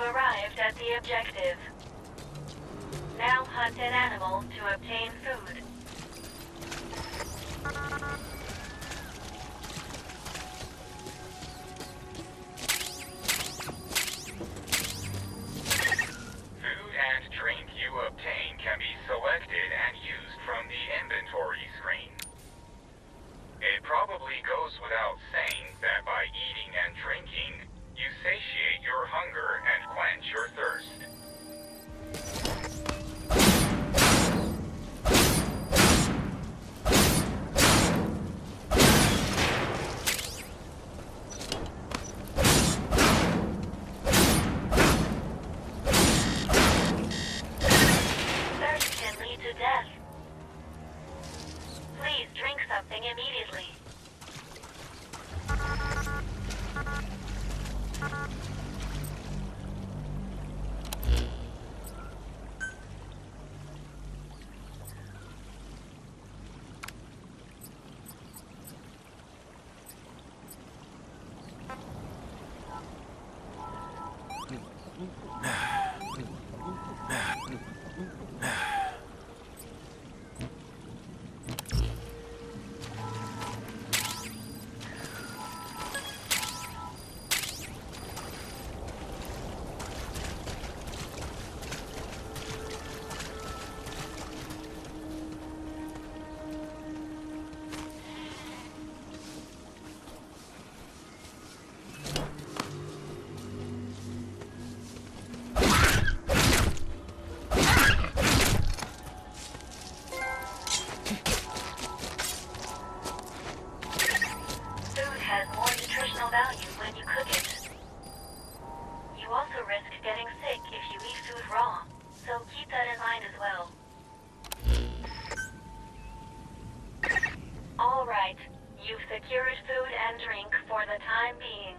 arrived at the objective. Now hunt an animal to obtain food. Food and drink you obtain can be selected and used from the inventory screen. It probably goes without saying that by eating and drinking, you satiate your hunger and quench your thirst. Thirst can lead to death. Please drink something immediately. Has more nutritional value when you cook it. You also risk getting sick if you eat food raw, so keep that in mind as well. Alright, you've secured food and drink for the time being.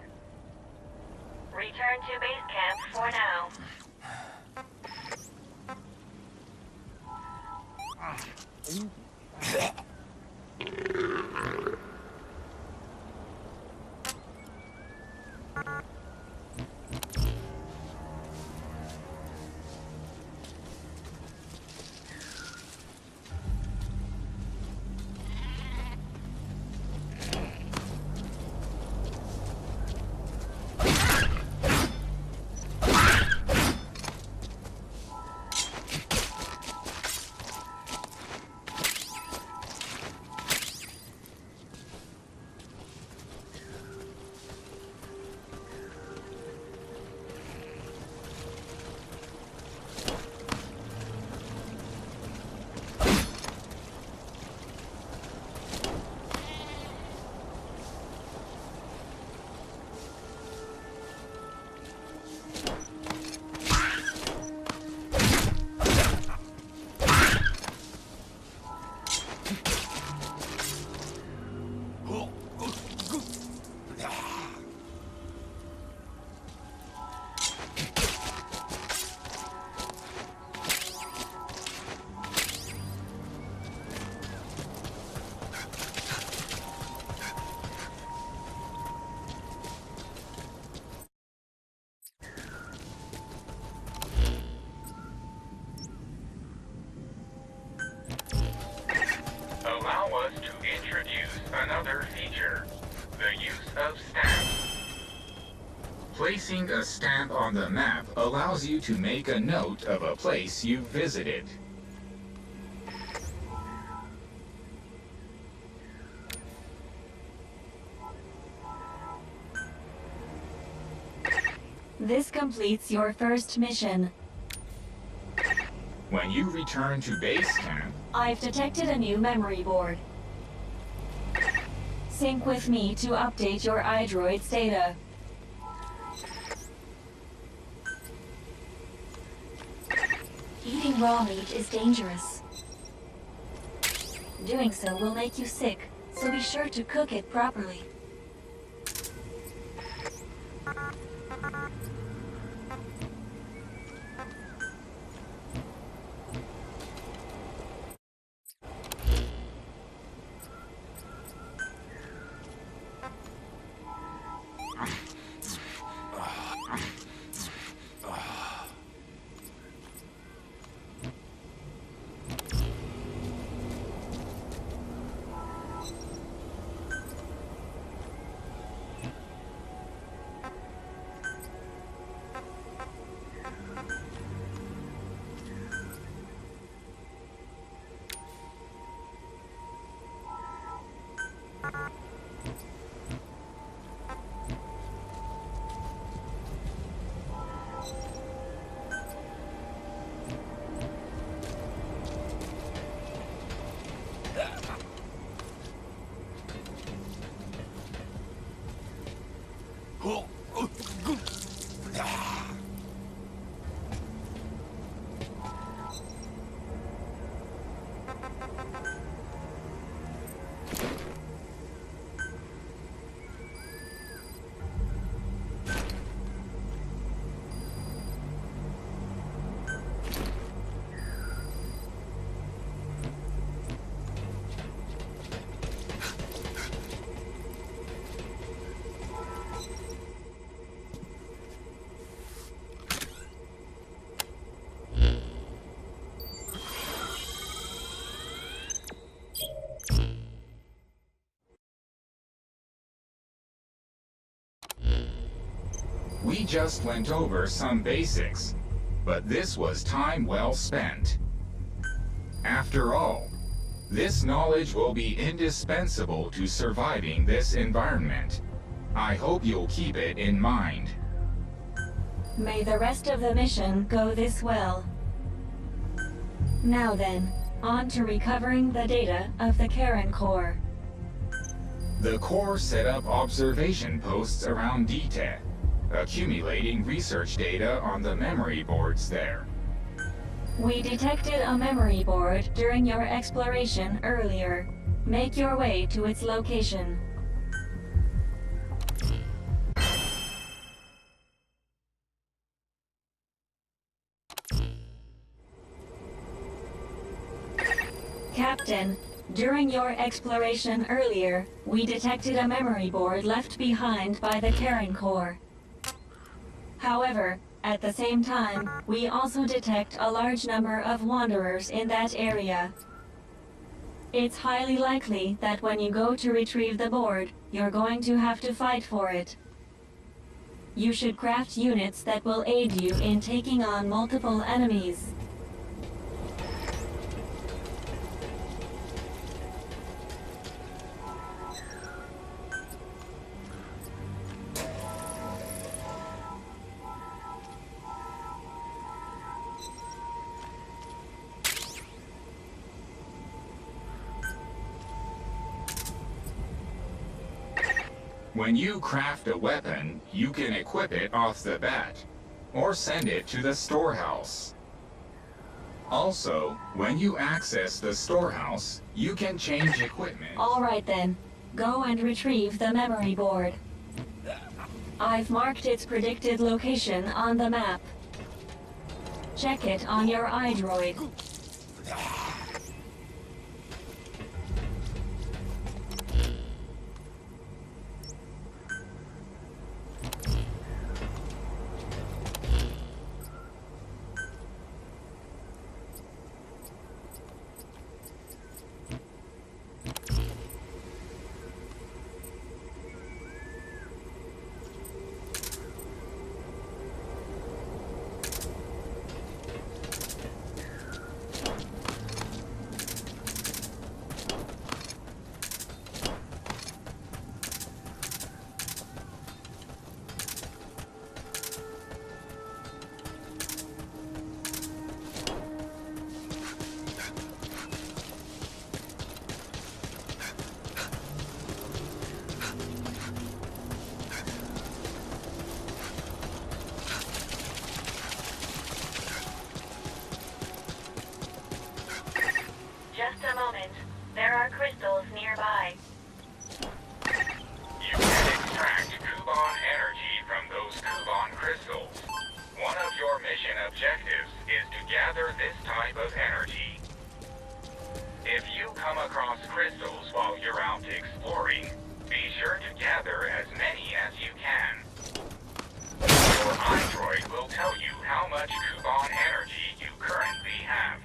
Return to base camp for now. Allow us to introduce another feature, the use of stamps. Placing a stamp on the map allows you to make a note of a place you've visited. This completes your first mission. When you return to base camp, I've detected a new memory board. Sync with me to update your iDroid's data. Eating raw meat is dangerous. Doing so will make you sick, so be sure to cook it properly. We just went over some basics, but this was time well spent. After all, this knowledge will be indispensable to surviving this environment. I hope you'll keep it in mind. May the rest of the mission go this well. Now then, on to recovering the data of the Karen Core. The core set up observation posts around DTET, accumulating research data on the memory boards there. We detected a memory board during your exploration earlier. Make your way to its location. Captain, during your exploration earlier, we detected a memory board left behind by the Karen Core. However, at the same time, we also detect a large number of wanderers in that area. It's highly likely that when you go to retrieve the board, you're going to have to fight for it. You should craft units that will aid you in taking on multiple enemies. When you craft a weapon, you can equip it off the bat, or send it to the storehouse. Also, when you access the storehouse, you can change equipment. All right then, go and retrieve the memory board. I've marked its predicted location on the map. Check it on your iDroid. Just a moment. There are crystals nearby. You can extract Kuban energy from those Kuban crystals. One of your mission objectives is to gather this type of energy. If you come across crystals while you're out exploring, be sure to gather as many as you can. Your iDroid will tell you how much Kuban energy you currently have.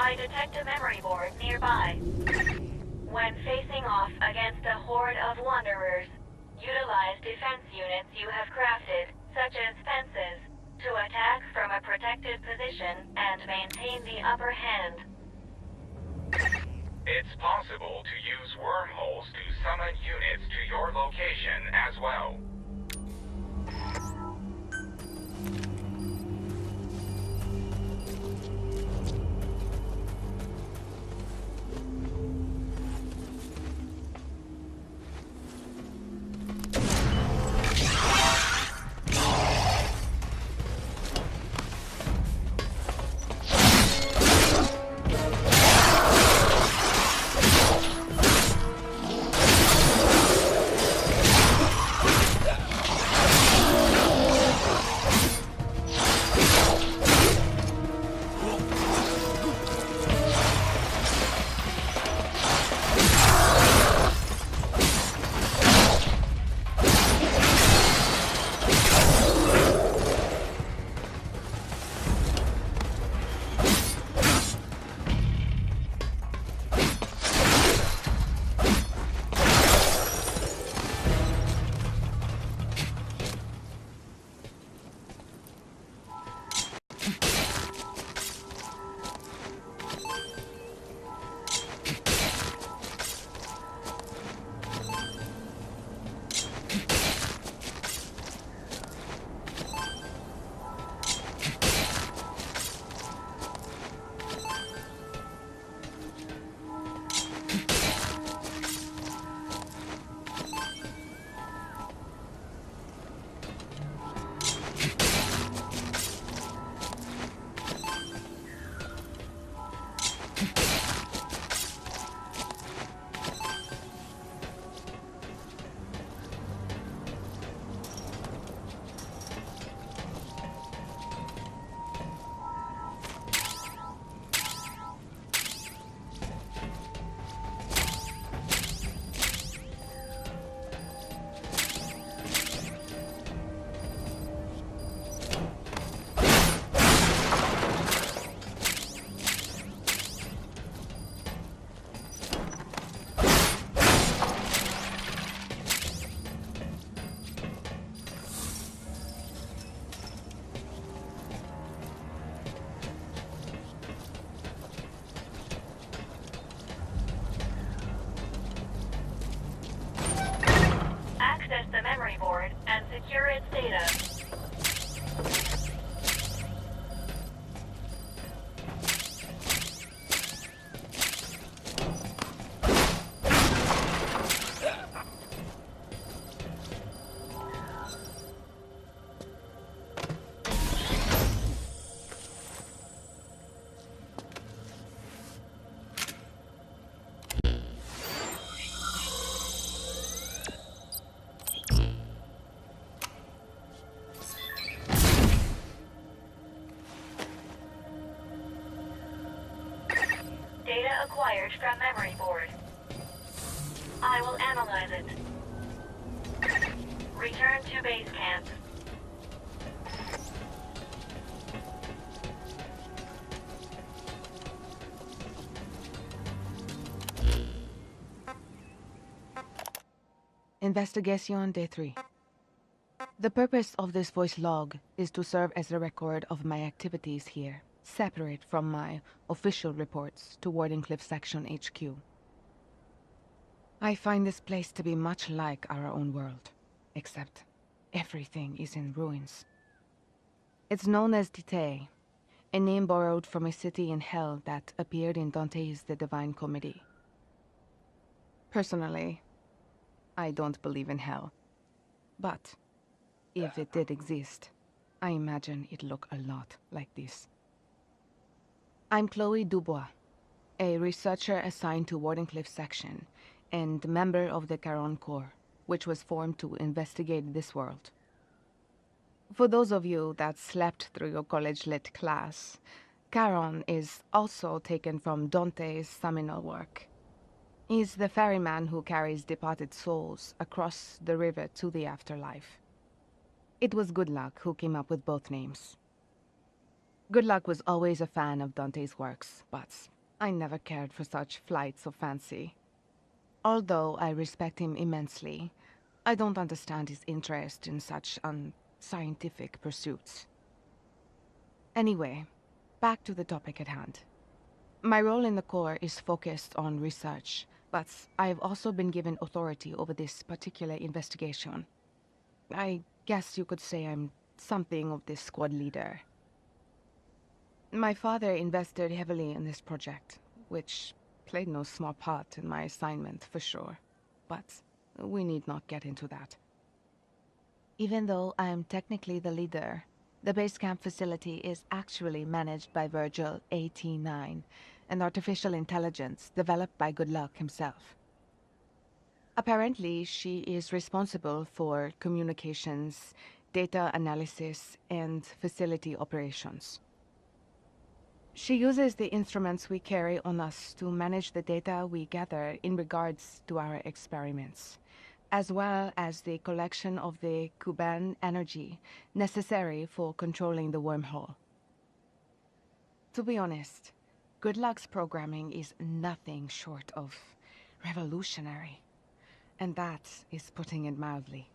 I detect a memory board nearby. When facing off against a horde of wanderers, utilize defense units you have crafted, such as fences, to attack from a protected position and maintain the upper hand. It's possible to use wormholes to summon units to your location as well. present. Return to base camp. Investigation Day 3. The purpose of this voice log is to serve as a record of my activities here, separate from my official reports to Wardenclyffe Section HQ. I find this place to be much like our own world, except everything is in ruins. It's known as Dite, a name borrowed from a city in hell that appeared in Dante's The Divine Comedy. Personally, I don't believe in hell. But if it did exist, I imagine it'd look a lot like this. I'm Chloe Dubois, a researcher assigned to Wardenclyffe Section and member of the Caron Corps, which was formed to investigate this world. For those of you that slept through your college lit class, Caron is also taken from Dante's seminal work. He's the ferryman who carries departed souls across the river to the afterlife. It was Good Luck who came up with both names. Good Luck was always a fan of Dante's works, but I never cared for such flights of fancy. Although I respect him immensely, I don't understand his interest in such unscientific pursuits. Anyway, back to the topic at hand. My role in the Corps is focused on research, but I've also been given authority over this particular investigation. I guess you could say I'm something of this squad leader. My father invested heavily in this project, which played no small part in my assignment for sure, but we need not get into that. Even though I am technically the leader, the base camp facility is actually managed by Virgil AT9, an artificial intelligence developed by Good Luck himself. Apparently, she is responsible for communications, data analysis, and facility operations. She uses the instruments we carry on us to manage the data we gather in regards to our experiments, as well as the collection of the Cuban energy necessary for controlling the wormhole. To be honest, Good Luck's programming is nothing short of revolutionary, and that is putting it mildly.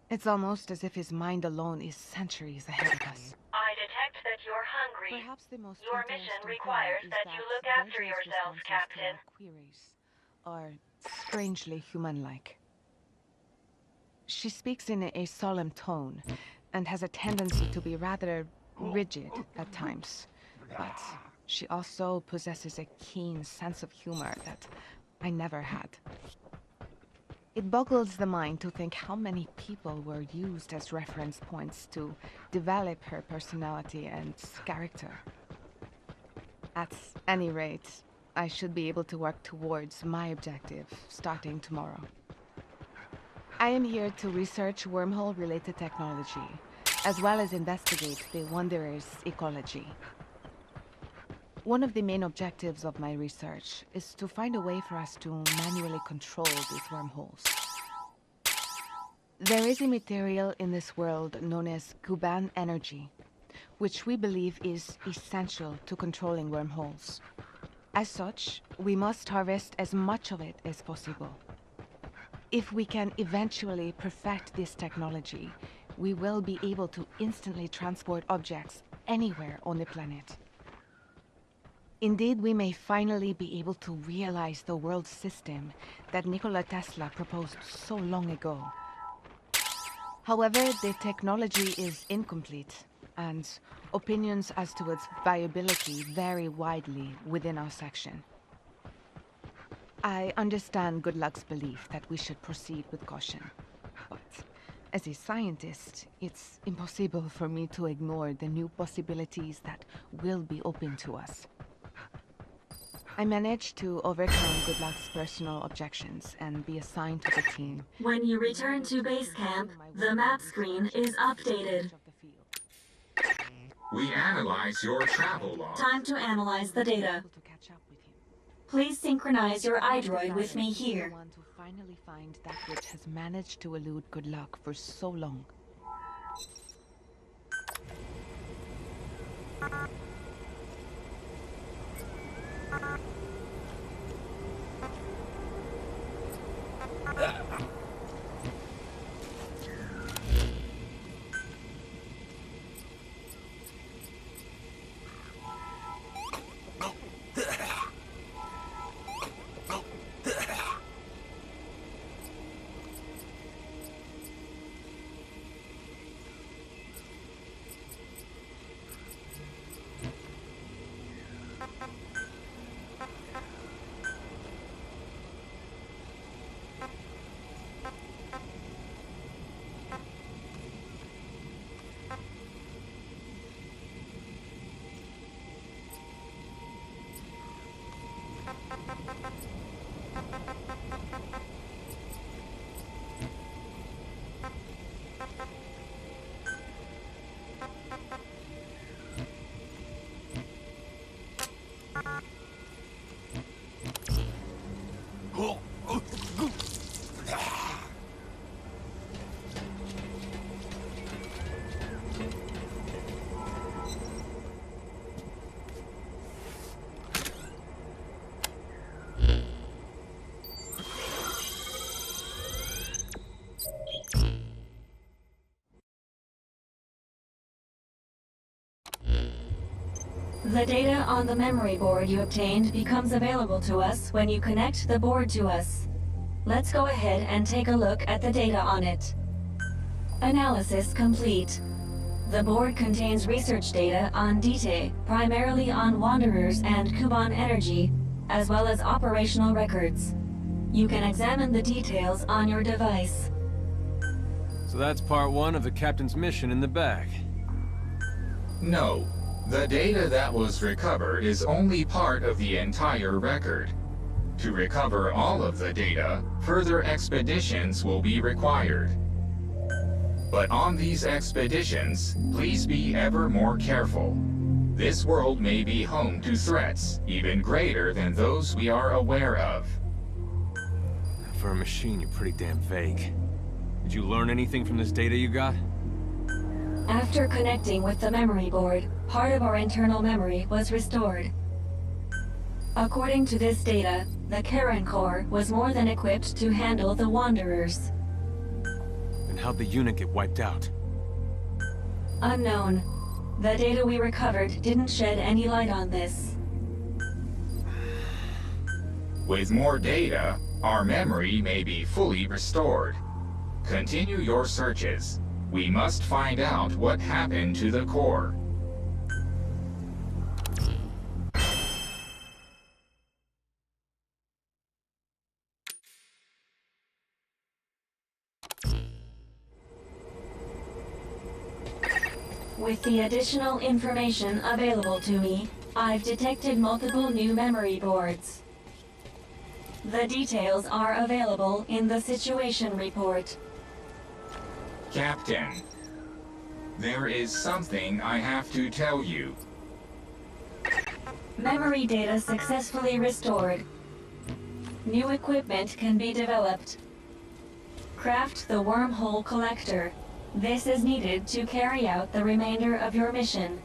It's almost as if his mind alone is centuries ahead of us. I detect that you're hungry. Perhaps the most Your mission interesting requires thing is that you look after Virgil's yourself, responses Captain. to our queries are strangely human-like. She speaks in a solemn tone and has a tendency to be rather rigid at times, but she also possesses a keen sense of humor that I never had. It boggles the mind to think how many people were used as reference points to develop her personality and character. At any rate, I should be able to work towards my objective starting tomorrow. I am here to research wormhole-related technology, as well as investigate the Wanderer's ecology. One of the main objectives of my research is to find a way for us to manually control these wormholes. There is a material in this world known as Cuban energy, which we believe is essential to controlling wormholes. As such, we must harvest as much of it as possible. If we can eventually perfect this technology, we will be able to instantly transport objects anywhere on the planet. Indeed, we may finally be able to realize the world system that Nikola Tesla proposed so long ago. However, the technology is incomplete, and opinions as to its viability vary widely within our section. I understand Good Luck's belief that we should proceed with caution, but as a scientist, it's impossible for me to ignore the new possibilities that will be open to us. I managed to overcome Good Luck's personal objections and be assigned to the team. When you return to base camp, the map screen is updated. We analyze your travel log. Time to analyze the data. Please synchronize your iDroid with me here. finally find that which has managed to elude good luck for so long. The data on the memory board you obtained becomes available to us when you connect the board to us. Let's go ahead and take a look at the data on it. Analysis complete. The board contains research data on Dite, primarily on Wanderers and Kuban energy, as well as operational records. You can examine the details on your device. So that's part one of the captain's mission in the bag. No. The data that was recovered is only part of the entire record. To recover all of the data, further expeditions will be required. But on these expeditions, please be ever more careful. This world may be home to threats even greater than those we are aware of. For a machine, you're pretty damn vague. Did you learn anything from this data you got? After connecting with the memory board, part of our internal memory was restored. According to this data, the Karen Core was more than equipped to handle the Wanderers. And how'd the unit get wiped out? Unknown. The data we recovered didn't shed any light on this. With more data, our memory may be fully restored. Continue your searches. We must find out what happened to the core. With the additional information available to me, I've detected multiple new memory boards. The details are available in the situation report. Captain, there is something I have to tell you. Memory data successfully restored. New equipment can be developed. Craft the wormhole collector. This is needed to carry out the remainder of your mission.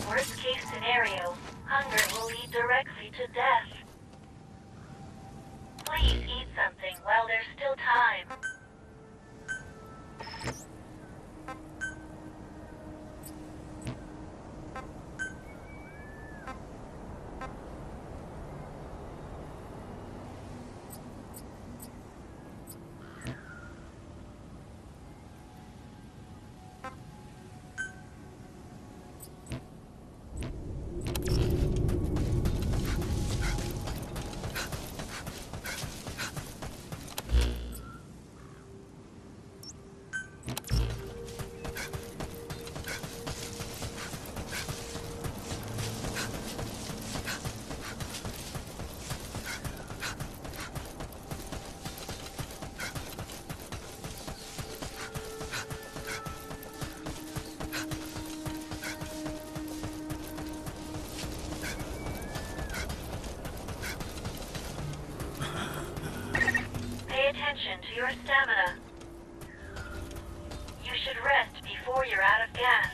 Worst case scenario, hunger will lead directly to death. Please eat something while there's still time. Pay attention to your stamina. You should rest before you're out of gas.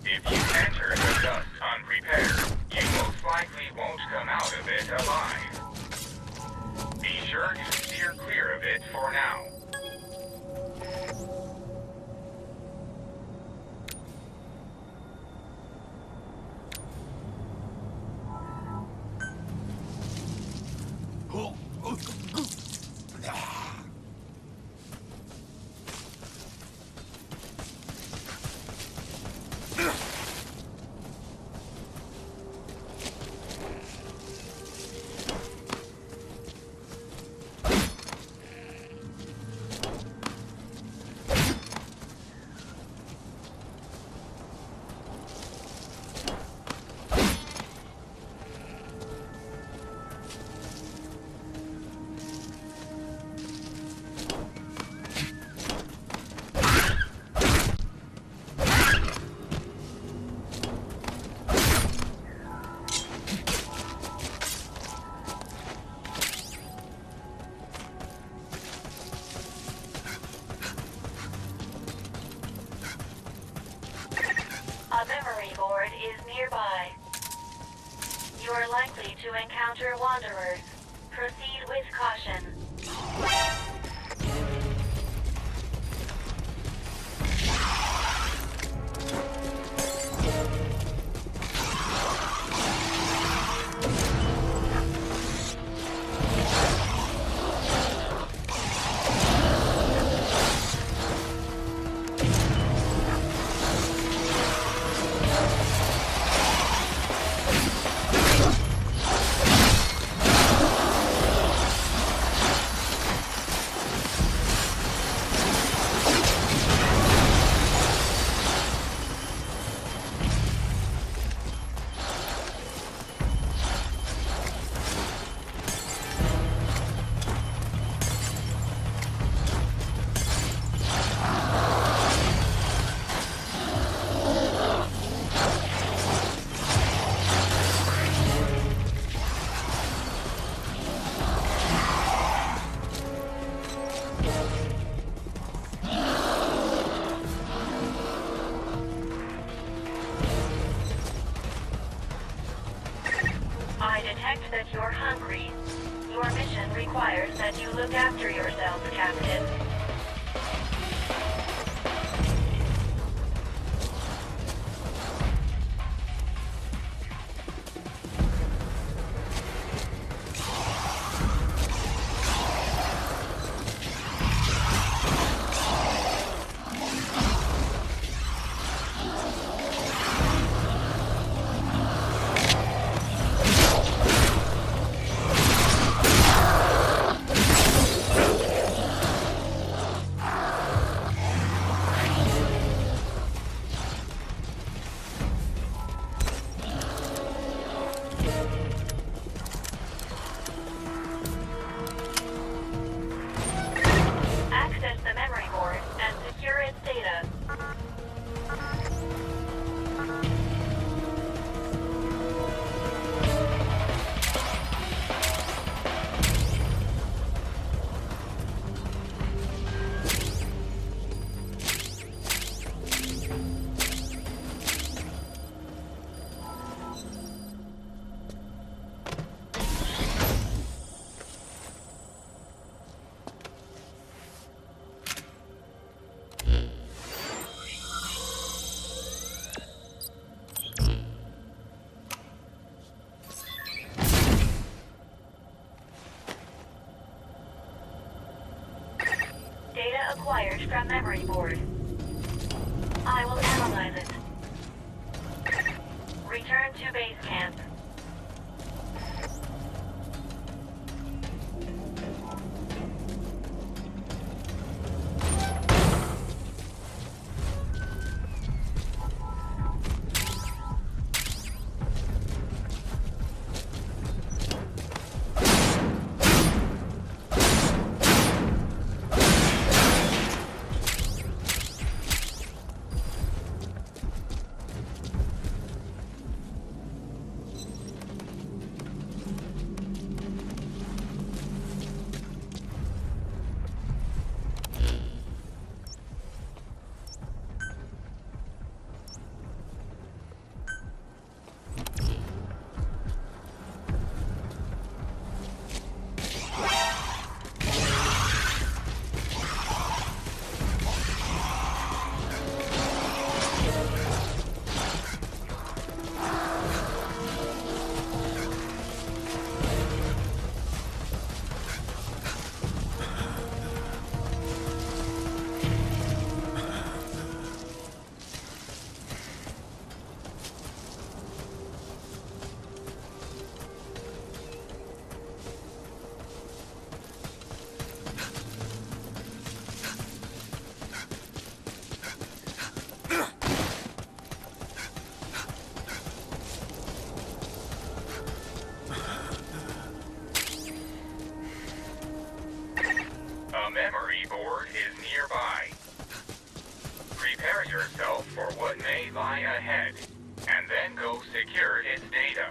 If you enter the dust unprepared, you most likely won't come out of it alive. Be sure to steer clear of it for now. nearby. You are likely to encounter wanderers. Proceed with caution. I detect that you're hungry. Your mission requires that you look after yourself, Captain. Access the memory board and secure its data. Data acquired from memory board. I will analyze it. Return to base camp. A memory board is nearby. Prepare yourself for what may lie ahead, and then go secure its data.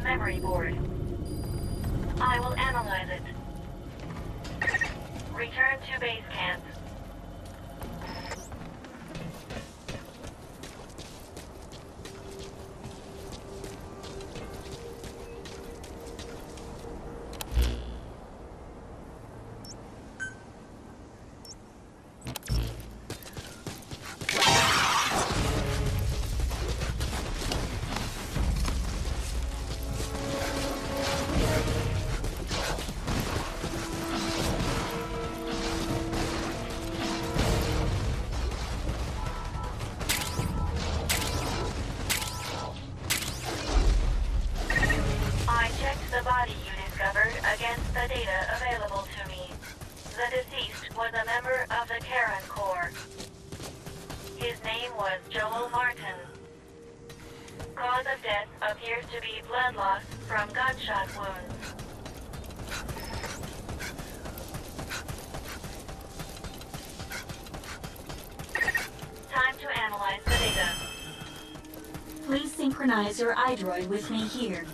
memory board. I will analyze it. Return to base camp. The body you discovered against the data available to me. The deceased was a member of the Karen Corps. His name was Joel Martin. Cause of death appears to be blood loss from gunshot wounds. Time to analyze the data. Please synchronize your iDroid with me here.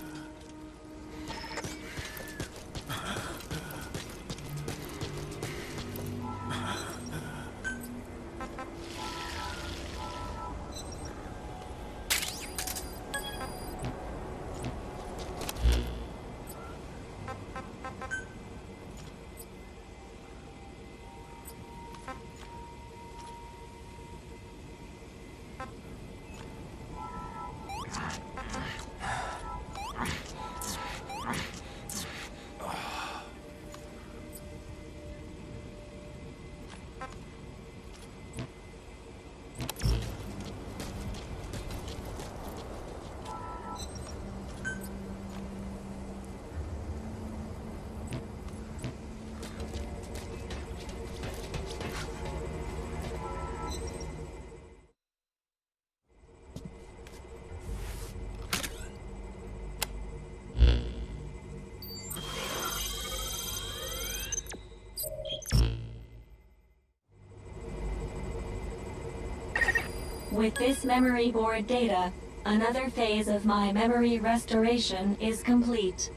With this memory board data, another phase of my memory restoration is complete.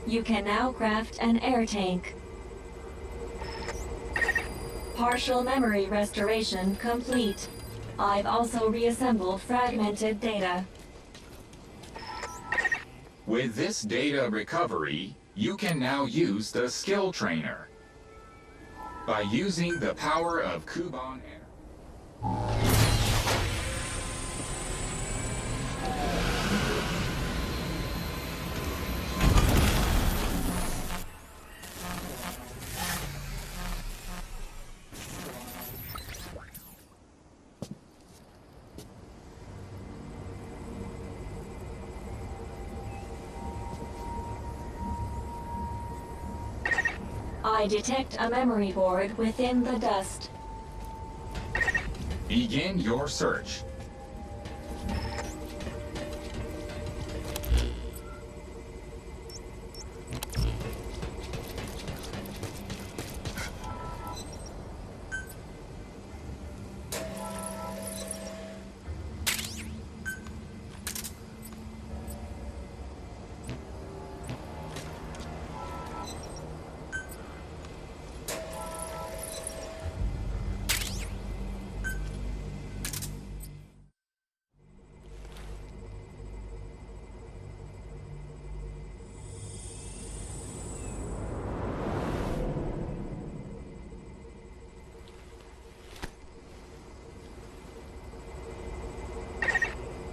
You can now craft an air tank. Partial memory restoration complete. I've also reassembled fragmented data. With this data recovery, you can now use the skill trainer. By using the power of Kuban Air. I detect a memory board within the dust. Begin your search.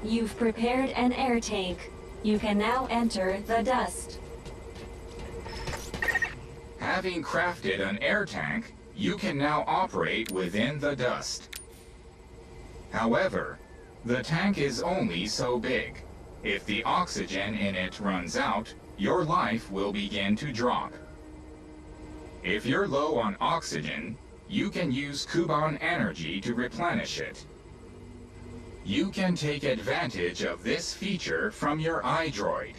You've prepared an air tank. You can now enter the dust. Having crafted an air tank, you can now operate within the dust. However, the tank is only so big. If the oxygen in it runs out, your life will begin to drop. If you're low on oxygen, you can use Kuban energy to replenish it. You can take advantage of this feature from your iDroid.